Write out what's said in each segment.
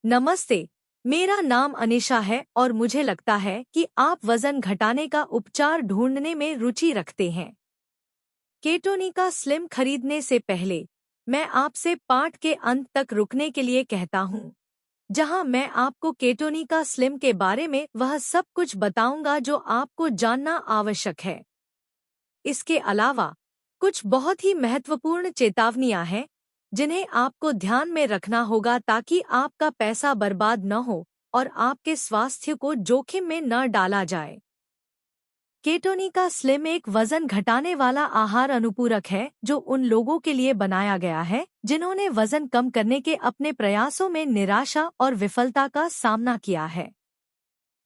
नमस्ते। मेरा नाम अनिशा है और मुझे लगता है कि आप वजन घटाने का उपचार ढूंढने में रुचि रखते हैं। केटोनिका स्लिम खरीदने से पहले मैं आपसे पाठ के अंत तक रुकने के लिए कहता हूँ, जहाँ मैं आपको केटोनिका स्लिम के बारे में वह सब कुछ बताऊंगा जो आपको जानना आवश्यक है। इसके अलावा कुछ बहुत ही महत्वपूर्ण चेतावनियां हैं जिन्हें आपको ध्यान में रखना होगा ताकि आपका पैसा बर्बाद न हो और आपके स्वास्थ्य को जोखिम में न डाला जाए। केटोनिका स्लिम एक वजन घटाने वाला आहार अनुपूरक है जो उन लोगों के लिए बनाया गया है जिन्होंने वजन कम करने के अपने प्रयासों में निराशा और विफलता का सामना किया है।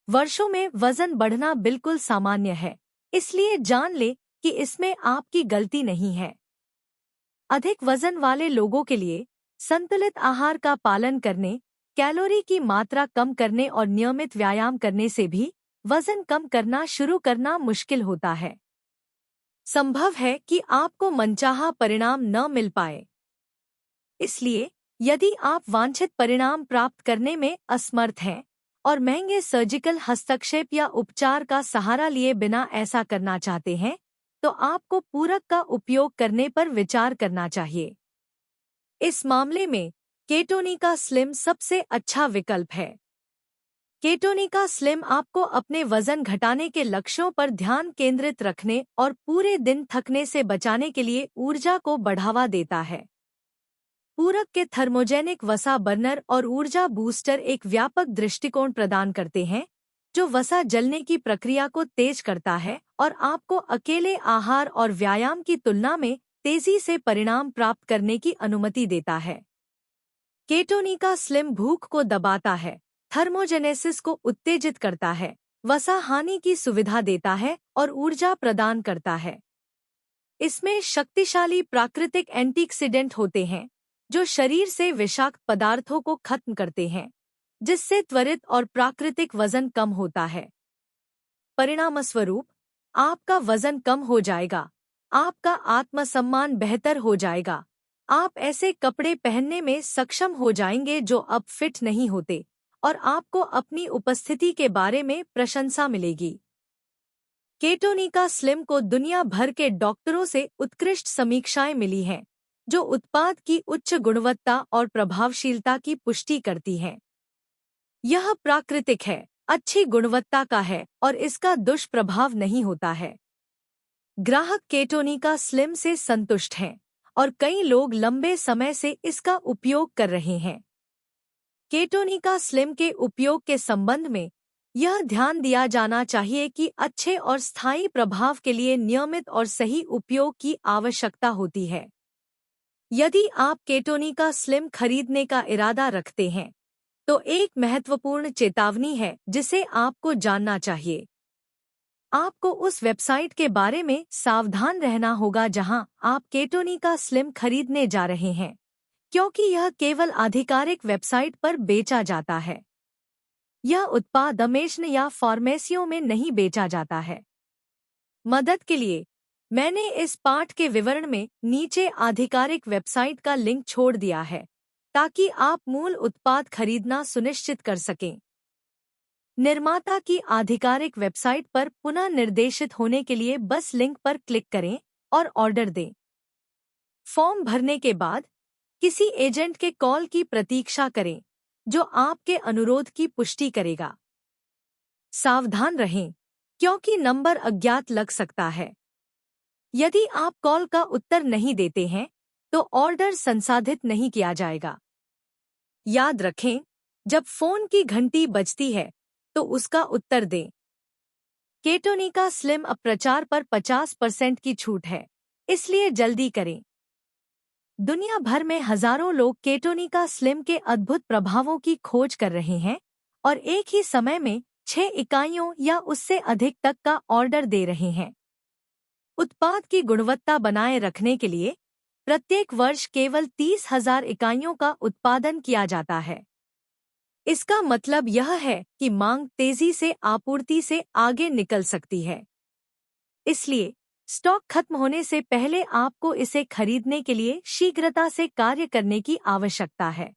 वर्षों में वजन बढ़ना बिल्कुल सामान्य है, इसलिए जान ले कि इसमें आपकी गलती नहीं है। अधिक वजन वाले लोगों के लिए संतुलित आहार का पालन करने, कैलोरी की मात्रा कम करने और नियमित व्यायाम करने से भी वजन कम करना शुरू करना मुश्किल होता है। संभव है कि आपको मनचाहा परिणाम न मिल पाए। इसलिए यदि आप वांछित परिणाम प्राप्त करने में असमर्थ हैं और महंगे सर्जिकल हस्तक्षेप या उपचार का सहारा लिए बिना ऐसा करना चाहते हैं, तो आपको पूरक का उपयोग करने पर विचार करना चाहिए। इस मामले में केटोनिका स्लिम सबसे अच्छा विकल्प है। केटोनिका स्लिम आपको अपने वजन घटाने के लक्ष्यों पर ध्यान केंद्रित रखने और पूरे दिन थकने से बचाने के लिए ऊर्जा को बढ़ावा देता है। पूरक के थर्मोजेनिक वसा बर्नर और ऊर्जा बूस्टर एक व्यापक दृष्टिकोण प्रदान करते हैं जो वसा जलने की प्रक्रिया को तेज करता है और आपको अकेले आहार और व्यायाम की तुलना में तेजी से परिणाम प्राप्त करने की अनुमति देता है। केटोनिका स्लिम भूख को दबाता है, थर्मोजेनेसिस को उत्तेजित करता है, वसा हानि की सुविधा देता है और ऊर्जा प्रदान करता है। इसमें शक्तिशाली प्राकृतिक एंटीऑक्सीडेंट होते हैं जो शरीर से विषाक्त पदार्थों को खत्म करते हैं, जिससे त्वरित और प्राकृतिक वजन कम होता है। परिणामस्वरूप आपका वजन कम हो जाएगा, आपका आत्मसम्मान बेहतर हो जाएगा, आप ऐसे कपड़े पहनने में सक्षम हो जाएंगे जो अब फिट नहीं होते और आपको अपनी उपस्थिति के बारे में प्रशंसा मिलेगी। केटोनिका स्लिम को दुनिया भर के डॉक्टरों से उत्कृष्ट समीक्षाएं मिली हैं जो उत्पाद की उच्च गुणवत्ता और प्रभावशीलता की पुष्टि करती हैं। यह प्राकृतिक है, अच्छी गुणवत्ता का है और इसका दुष्प्रभाव नहीं होता है। ग्राहक केटोनिका स्लिम से संतुष्ट हैं और कई लोग लंबे समय से इसका उपयोग कर रहे हैं। केटोनिका स्लिम के उपयोग के संबंध में यह ध्यान दिया जाना चाहिए कि अच्छे और स्थायी प्रभाव के लिए नियमित और सही उपयोग की आवश्यकता होती है। यदि आप केटोनिका स्लिम खरीदने का इरादा रखते हैं, तो एक महत्वपूर्ण चेतावनी है जिसे आपको जानना चाहिए। आपको उस वेबसाइट के बारे में सावधान रहना होगा जहां आप केटोनिका स्लिम खरीदने जा रहे हैं, क्योंकि यह केवल आधिकारिक वेबसाइट पर बेचा जाता है। यह उत्पाद अमेज़न या फार्मेसियों में नहीं बेचा जाता है। मदद के लिए मैंने इस पाठ के विवरण में नीचे आधिकारिक वेबसाइट का लिंक छोड़ दिया है ताकि आप मूल उत्पाद खरीदना सुनिश्चित कर सकें। निर्माता की आधिकारिक वेबसाइट पर पुनः निर्देशित होने के लिए बस लिंक पर क्लिक करें और ऑर्डर दें। फॉर्म भरने के बाद किसी एजेंट के कॉल की प्रतीक्षा करें जो आपके अनुरोध की पुष्टि करेगा। सावधान रहें क्योंकि नंबर अज्ञात लग सकता है। यदि आप कॉल का उत्तर नहीं देते हैं तो ऑर्डर संसाधित नहीं किया जाएगा। याद रखें, जब फोन की घंटी बजती है तो उसका उत्तर दें। केटोनिका स्लिम अब प्रचार पर 50% की छूट है, इसलिए जल्दी करें। दुनिया भर में हजारों लोग केटोनिका स्लिम के अद्भुत प्रभावों की खोज कर रहे हैं और एक ही समय में 6 इकाइयों या उससे अधिक तक का ऑर्डर दे रहे हैं। उत्पाद की गुणवत्ता बनाए रखने के लिए प्रत्येक वर्ष केवल 30,000 इकाइयों का उत्पादन किया जाता है। इसका मतलब यह है कि मांग तेजी से आपूर्ति से आगे निकल सकती है। इसलिए स्टॉक खत्म होने से पहले आपको इसे खरीदने के लिए शीघ्रता से कार्य करने की आवश्यकता है।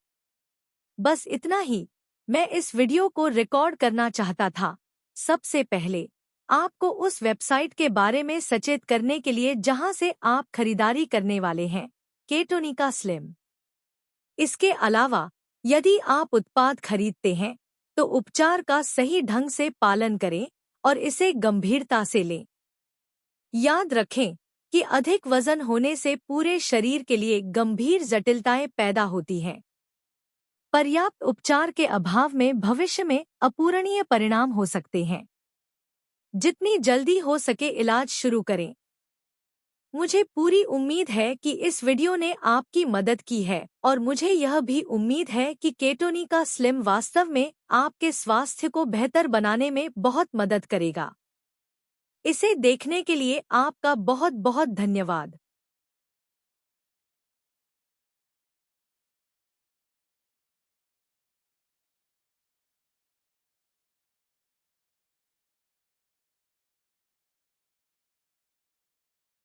बस इतना ही मैं इस वीडियो को रिकॉर्ड करना चाहता था। सबसे पहले आपको उस वेबसाइट के बारे में सचेत करने के लिए जहां से आप खरीदारी करने वाले हैं, केटोनिका स्लिम। इसके अलावा यदि आप उत्पाद खरीदते हैं तो उपचार का सही ढंग से पालन करें और इसे गंभीरता से लें। याद रखें कि अधिक वजन होने से पूरे शरीर के लिए गंभीर जटिलताएं पैदा होती हैं। पर्याप्त उपचार के अभाव में भविष्य में अपूरणीय परिणाम हो सकते हैं। जितनी जल्दी हो सके इलाज शुरू करें। मुझे पूरी उम्मीद है कि इस वीडियो ने आपकी मदद की है और मुझे यह भी उम्मीद है कि केटोनिका स्लिम वास्तव में आपके स्वास्थ्य को बेहतर बनाने में बहुत मदद करेगा। इसे देखने के लिए आपका बहुत बहुत धन्यवाद।